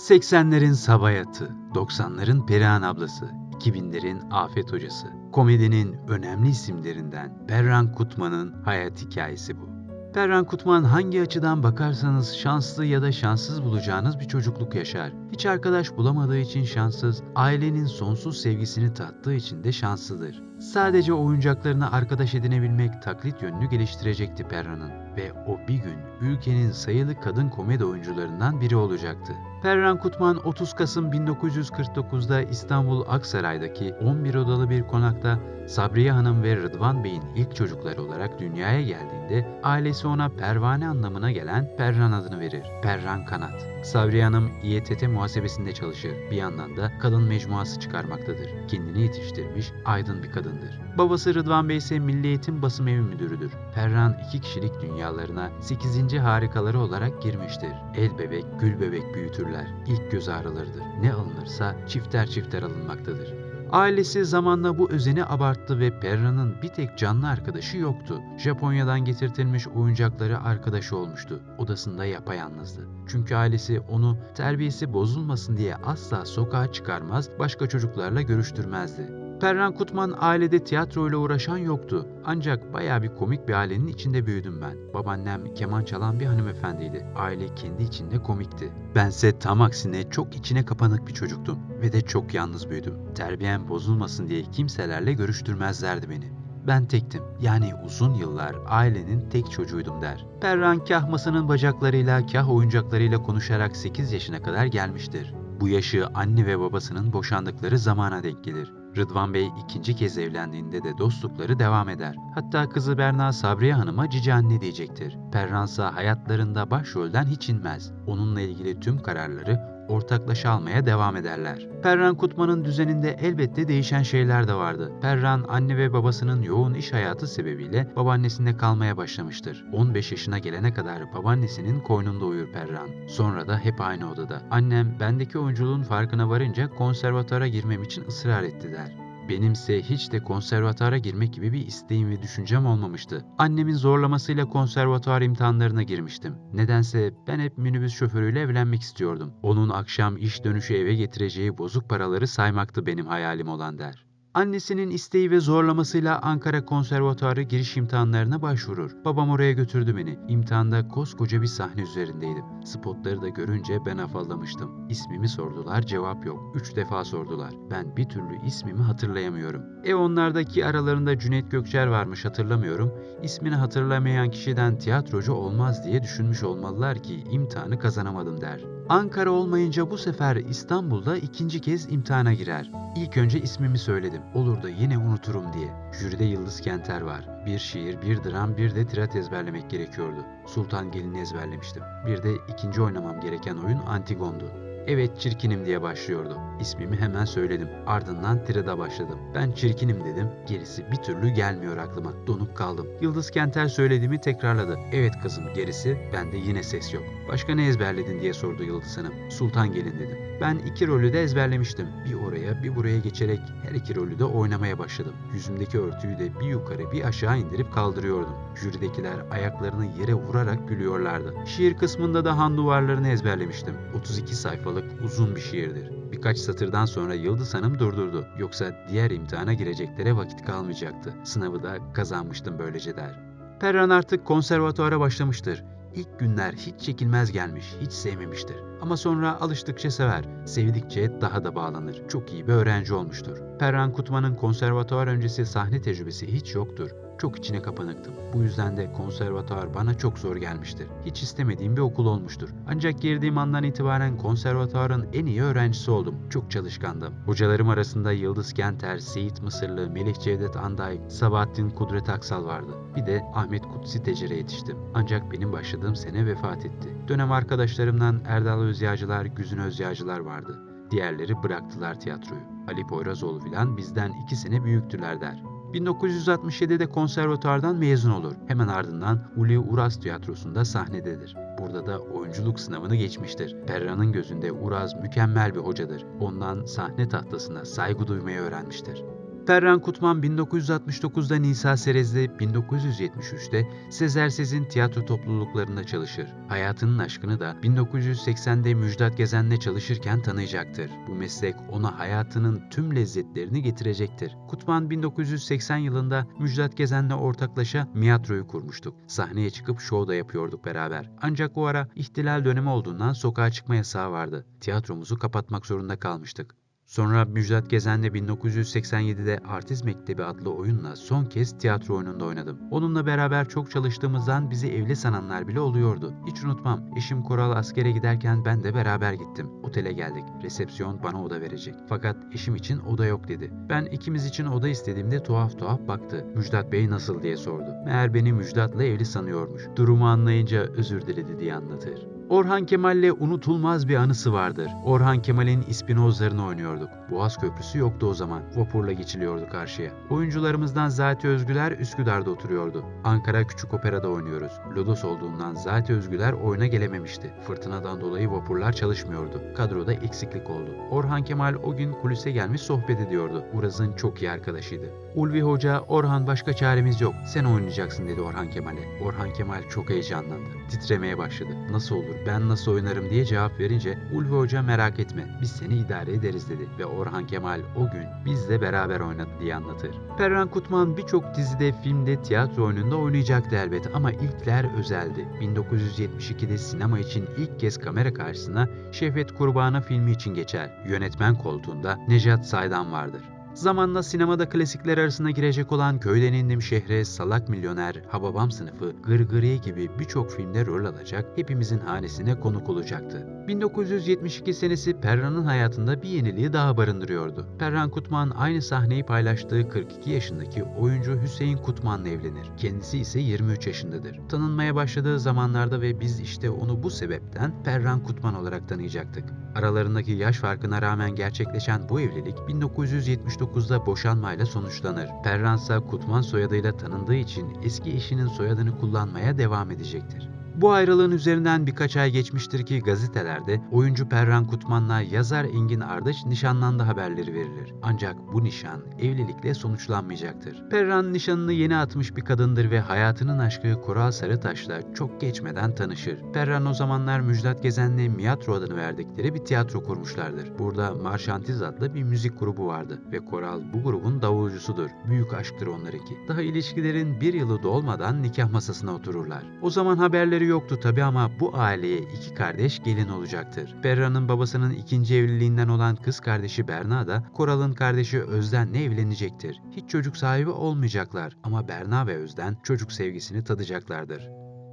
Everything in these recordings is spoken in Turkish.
80'lerin Sabayatı, 90'ların Perihan ablası, 2000'lerin Afet hocası. Komedinin önemli isimlerinden Perran Kutman'ın hayat hikayesi bu. Perran Kutman hangi açıdan bakarsanız şanslı ya da şanssız bulacağınız bir çocukluk yaşar. Hiç arkadaş bulamadığı için şanssız, ailenin sonsuz sevgisini tattığı için de şanslıdır. Sadece oyuncaklarına arkadaş edinebilmek taklit yönünü geliştirecekti Perran'ın ve o bir gün ülkenin sayılı kadın komedi oyuncularından biri olacaktı. Perran Kutman 30 Kasım 1949'da İstanbul Aksaray'daki 11 odalı bir konakta Sabriye Hanım ve Rıdvan Bey'in ilk çocukları olarak dünyaya geldiğinde ailesi ona Pervane anlamına gelen Perran adını verir. Perran Kanat. Sabriye Hanım İETT muhasebesinde çalışır. Bir yandan da kadın mecmuası çıkarmaktadır. Kendini yetiştirmiş, aydın bir kadındır. Babası Rıdvan Bey ise Milli Eğitim Basım Evi Müdürüdür. Perran 2 kişilik dünyalarına 8. harikaları olarak girmiştir. El bebek, gül bebek büyütürler. İlk göz ağrılarıdır. Ne alınırsa çifter çifter alınmaktadır. Ailesi zamanla bu özeni abarttı ve Perran'ın bir tek canlı arkadaşı yoktu. Japonya'dan getirtilmiş oyuncakları arkadaşı olmuştu. Odasında yapayalnızdı. Çünkü ailesi onu terbiyesi bozulmasın diye asla sokağa çıkarmaz, başka çocuklarla görüştürmezdi. Perran Kutman ailede tiyatroyla uğraşan yoktu. Ancak bayağı bir komik bir ailenin içinde büyüdüm ben. Babaannem keman çalan bir hanımefendiydi. Aile kendi içinde komikti. Bense tam aksine çok içine kapanık bir çocuktum ve de çok yalnız büyüdüm. Terbiyem bozulmasın diye kimselerle görüştürmezlerdi beni. Ben tektim. Yani uzun yıllar ailenin tek çocuğuydum der. Perran kah masanın bacaklarıyla kah oyuncaklarıyla konuşarak 8 yaşına kadar gelmiştir. Bu yaşı anne ve babasının boşandıkları zamana denk gelir. Rıdvan Bey ikinci kez evlendiğinde de dostlukları devam eder. Hatta kızı Berna Sabriye Hanım'a cici anne diyecektir. Perransa hayatlarında başrolden hiç inmez. Onunla ilgili tüm kararları ortaklaşa almaya devam ederler. Perran Kutman'ın düzeninde elbette değişen şeyler de vardı. Perran anne ve babasının yoğun iş hayatı sebebiyle babaannesinde kalmaya başlamıştır. 15 yaşına gelene kadar babaannesinin koynunda uyur Perran. Sonra da hep aynı odada. Annem bendeki oyunculuğun farkına varınca konservatuara girmem için ısrar etti der. Benimse hiç de konservatuara girmek gibi bir isteğim ve düşüncem olmamıştı. Annemin zorlamasıyla konservatuar imtihanlarına girmiştim. Nedense ben hep minibüs şoförüyle evlenmek istiyordum. Onun akşam iş dönüşü eve getireceği bozuk paraları saymaktı benim hayalim olan der. Annesinin isteği ve zorlamasıyla Ankara Konservatuarı giriş imtihanlarına başvurur. Babam oraya götürdü beni. İmtihanda koskoca bir sahne üzerindeydim. Spotları da görünce ben afallamıştım. İsmimi sordular, cevap yok. 3 defa sordular. Ben bir türlü ismimi hatırlayamıyorum. Onlardaki aralarında Cüneyt Gökçer varmış, hatırlamıyorum. İsmini hatırlamayan kişiden tiyatrocu olmaz diye düşünmüş olmalılar ki imtihanı kazanamadım der. Ankara olmayınca bu sefer İstanbul'da ikinci kez imtihana girer. İlk önce ismimi söyledim. Olur da yine unuturum diye. Jüride Yıldız Kenter var. Bir şiir, bir dram, bir de tirat ezberlemek gerekiyordu. Sultan Gelin'i ezberlemiştim. Bir de ikinci oynamam gereken oyun Antigon'du. Evet çirkinim diye başlıyordu. İsmimi hemen söyledim. Ardından tirada başladım. Ben çirkinim dedim. Gerisi bir türlü gelmiyor aklıma. Donup kaldım. Yıldız Kenter söylediğimi tekrarladı. Evet kızım gerisi. Bende yine ses yok. Başka ne ezberledin diye sordu Yıldız Hanım. Sultan Gelin dedim. Ben 2 rolü de ezberlemiştim. Bir oraya bir buraya geçerek her 2 rolü de oynamaya başladım. Yüzümdeki örtüyü de bir yukarı bir aşağı indirip kaldırıyordum. Jüridekiler ayaklarını yere vurarak gülüyorlardı. Şiir kısmında da Han Duvarlarını ezberlemiştim. 32 sayfalık uzun bir şiirdir. Birkaç satırdan sonra Yıldız Hanım durdurdu. Yoksa diğer imtihana gireceklere vakit kalmayacaktı. Sınavı da kazanmıştım böylece der. Perran artık konservatuara başlamıştır. İlk günler hiç çekilmez gelmiş, hiç sevmemiştir. Ama sonra alıştıkça sever, sevdikçe daha da bağlanır. Çok iyi bir öğrenci olmuştur. Perran Kutman'ın konservatuar öncesi sahne tecrübesi hiç yoktur. Çok içine kapanıktım. Bu yüzden de konservatuar bana çok zor gelmiştir. Hiç istemediğim bir okul olmuştur. Ancak girdiğim andan itibaren konservatuarın en iyi öğrencisi oldum. Çok çalışkandım. Hocalarım arasında Yıldız Kenter, Seyit Mısırlı, Melih Cevdet Anday, Sabahattin Kudret Aksal vardı. Bir de Ahmet Kutsi Tecer'e yetiştim. Ancak benim başladığım sene vefat etti. Dönem arkadaşlarımdan Erdal Özyağcılar, Güzin Özyağcılar vardı. Diğerleri bıraktılar tiyatroyu. Ali Poyrazoğlu filan bizden 2 sene büyüktüler der. 1967'de konservatuardan mezun olur. Hemen ardından Uli Uras Tiyatrosu'nda sahnededir. Burada da oyunculuk sınavını geçmiştir. Perran'ın gözünde Uras mükemmel bir hocadır. Ondan sahne tahtasına saygı duymayı öğrenmiştir. Perran Kutman 1969'da Nisa Serez'de, 1973'te Sezer Sez'in tiyatro topluluklarında çalışır. Hayatının aşkını da 1980'de Müjdat Gezen'le çalışırken tanıyacaktır. Bu meslek ona hayatının tüm lezzetlerini getirecektir. Kutman 1980 yılında Müjdat Gezen'le ortaklaşa Miyatro'yu kurmuştuk. Sahneye çıkıp şov da yapıyorduk beraber. Ancak o ara ihtilal dönemi olduğundan sokağa çıkma yasağı vardı. Tiyatromuzu kapatmak zorunda kalmıştık. Sonra Müjdat Gezen'le 1987'de Artist Mektebi adlı oyunla son kez tiyatro oyununda oynadım. Onunla beraber çok çalıştığımızdan bizi evli sananlar bile oluyordu. Hiç unutmam, eşim Koral askere giderken ben de beraber gittim. Otele geldik. Resepsiyon bana oda verecek. Fakat eşim için oda yok dedi. Ben ikimiz için oda istediğimde tuhaf tuhaf baktı. Müjdat Bey nasıl diye sordu. Meğer beni Müjdat'la evli sanıyormuş. Durumu anlayınca özür diledi diye anlatır. Orhan Kemal'le unutulmaz bir anısı vardır. Orhan Kemal'in İspinozlarını oynuyorduk. Boğaz Köprüsü yoktu o zaman. Vapurla geçiliyordu karşıya. Oyuncularımızdan Zati Özgüler Üsküdar'da oturuyordu. Ankara Küçük Opera'da oynuyoruz. Lodos olduğundan Zati Özgüler oyuna gelememişti. Fırtınadan dolayı vapurlar çalışmıyordu. Kadroda eksiklik oldu. Orhan Kemal o gün kulise gelmiş sohbet ediyordu. Uraz'ın çok iyi arkadaşıydı. Ulvi Hoca, "Orhan, başka çaremiz yok. Sen oynayacaksın," dedi Orhan Kemal'e. Orhan Kemal çok heyecanlandı. Titremeye başladı. "Nasıl olur, ben nasıl oynarım?" diye cevap verince Ulvi Hoca "Merak etme, biz seni idare ederiz," dedi. Ve Orhan Kemal o gün bizle beraber oynadı diye anlatır. Perran Kutman birçok dizide, filmde, tiyatro oyununda oynayacaktı elbet ama ilkler özeldi. 1972'de sinema için ilk kez kamera karşısına Şehvet Kurbağana filmi için geçer. Yönetmen koltuğunda Nejat Saydam vardır. Zamanla sinemada klasikler arasına girecek olan Köyden İndim Şehre, Salak Milyoner, Hababam Sınıfı, Gırgırıye gibi birçok filmde rol alacak, hepimizin hanesine konuk olacaktı. 1972 senesi Perran'ın hayatında bir yeniliği daha barındırıyordu. Perran Kutman aynı sahneyi paylaştığı 42 yaşındaki oyuncu Hüseyin Kutman'la evlenir. Kendisi ise 23 yaşındadır. Tanınmaya başladığı zamanlarda ve biz işte onu bu sebepten Perran Kutman olarak tanıyacaktık. Aralarındaki yaş farkına rağmen gerçekleşen bu evlilik 1979'da boşanmayla sonuçlanır. Perran ise Kutman soyadıyla tanındığı için eski eşinin soyadını kullanmaya devam edecektir. Bu ayrılığın üzerinden birkaç ay geçmiştir ki gazetelerde oyuncu Perran Kutman'la yazar Engin Ardıç nişanlandı haberleri verilir. Ancak bu nişan evlilikle sonuçlanmayacaktır. Perran nişanını yeni atmış bir kadındır ve hayatının aşkı Koral Sarıtaş'la çok geçmeden tanışır. Perran o zamanlar Müjdat Gezen'le Miyatro adını verdikleri bir tiyatro kurmuşlardır. Burada Marşantiz adlı bir müzik grubu vardı ve Koral bu grubun davulcusudur. Büyük aşktır onlarınki. Daha ilişkilerin bir yılı dolmadan nikah masasına otururlar. O zaman haberleri yoktu tabi ama bu aileye iki kardeş gelin olacaktır. Perran'ın babasının ikinci evliliğinden olan kız kardeşi Berna da Koral'ın kardeşi Özden'le evlenecektir. Hiç çocuk sahibi olmayacaklar ama Berna ve Özden çocuk sevgisini tadacaklardır.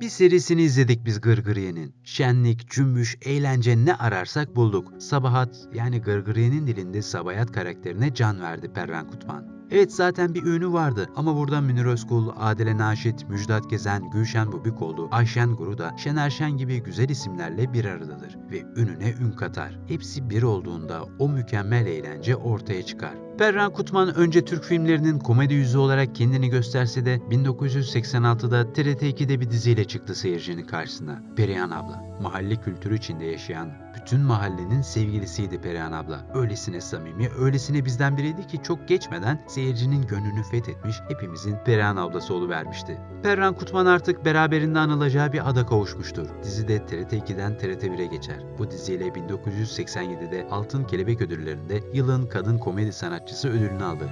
Bir serisini izledik biz Gırgırye'nin. Şenlik, cümbüş, eğlence ne ararsak bulduk. Sabahat yani Gırgırye'nin dilinde Sabayat karakterine can verdi Perran Kutman. Evet, zaten bir ünü vardı ama burada Münir Özkul, Adile Naşit, Müjdat Gezen, Gülşen Bubikoğlu, Ayşen Guruda, Şener Şen gibi güzel isimlerle bir aradadır ve ününe ün katar. Hepsi bir olduğunda o mükemmel eğlence ortaya çıkar. Perran Kutman önce Türk filmlerinin komedi yüzü olarak kendini gösterse de 1986'da TRT 2'de bir diziyle çıktı seyircinin karşısına. Perihan Abla. Mahalle kültürü içinde yaşayan bütün mahallenin sevgilisiydi Perihan Abla. Öylesine samimi, öylesine bizden biriydi ki çok geçmeden seyircinin gönlünü fethetmiş, hepimizin Perihan ablası oluvermişti. Perran Kutman artık beraberinde anılacağı bir ada kavuşmuştur. Dizi de TRT 2'den TRT 1'e geçer. Bu diziyle 1987'de Altın Kelebek Ödülleri'nde yılın kadın komedi sanatçısı ödülünü alır.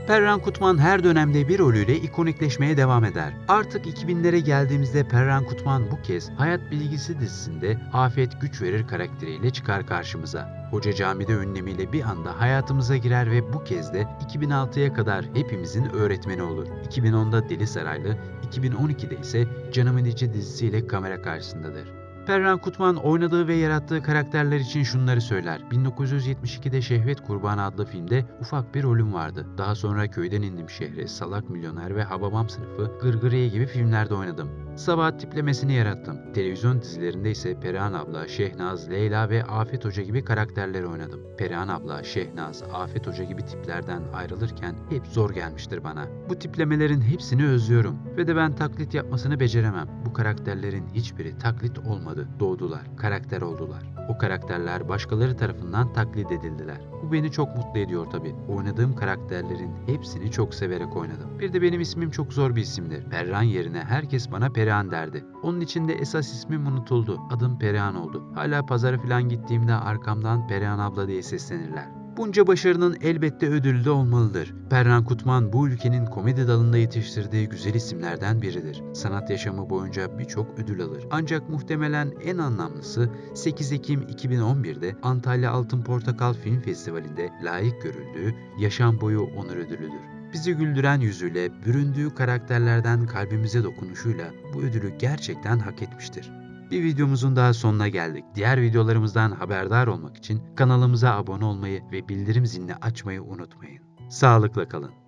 Perran Kutman her dönemde bir rolüyle ikonikleşmeye devam eder. Artık 2000'lere geldiğimizde Perran Kutman bu kez Hayat Bilgisi dizisinde Afet Güç Verir karakteriyle çıkar karşımıza. Hoca Cami'de ünlemiyle bir anda hayatımıza girer ve bu kez de 2006'ya kadar hepimizin öğretmeni olur. 2010'da Deli Saraylı, 2012'de ise Canımın İçi dizisiyle kamera karşısındadır. Perran Kutman oynadığı ve yarattığı karakterler için şunları söyler. 1972'de Şehvet Kurbanı adlı filmde ufak bir rolüm vardı. Daha sonra Köyden İndim Şehre, Salak Milyoner ve Hababam Sınıfı, Gırgırıye gibi filmlerde oynadım. Sabahat tiplemesini yarattım. Televizyon dizilerinde ise Perihan Abla, Şehnaz, Leyla ve Afet Hoca gibi karakterleri oynadım. Perihan Abla, Şehnaz, Afet Hoca gibi tiplerden ayrılırken hep zor gelmiştir bana. Bu tiplemelerin hepsini özlüyorum ve de ben taklit yapmasını beceremem. Bu karakterlerin hiçbiri taklit olmadı. Doğdular, karakter oldular. O karakterler başkaları tarafından taklit edildiler. Bu beni çok mutlu ediyor tabii. Oynadığım karakterlerin hepsini çok severek oynadım. Bir de benim ismim çok zor bir isimdir. Perran yerine herkes bana Perihan derdi. Onun için de esas ismim unutuldu. Adım Perihan oldu. Hala pazara falan gittiğimde arkamdan Perihan abla diye seslenirler. Bunca başarının elbette ödülü de olmalıdır. Perran Kutman bu ülkenin komedi dalında yetiştirdiği güzel isimlerden biridir. Sanat yaşamı boyunca birçok ödül alır. Ancak muhtemelen en anlamlısı 8 Ekim 2011'de Antalya Altın Portakal Film Festivali'nde layık görüldüğü yaşam boyu onur ödülüdür. Bizi güldüren yüzüyle, büründüğü karakterlerden kalbimize dokunuşuyla bu ödülü gerçekten hak etmiştir. Bir videomuzun daha sonuna geldik. Diğer videolarımızdan haberdar olmak için kanalımıza abone olmayı ve bildirim zilini açmayı unutmayın. Sağlıkla kalın.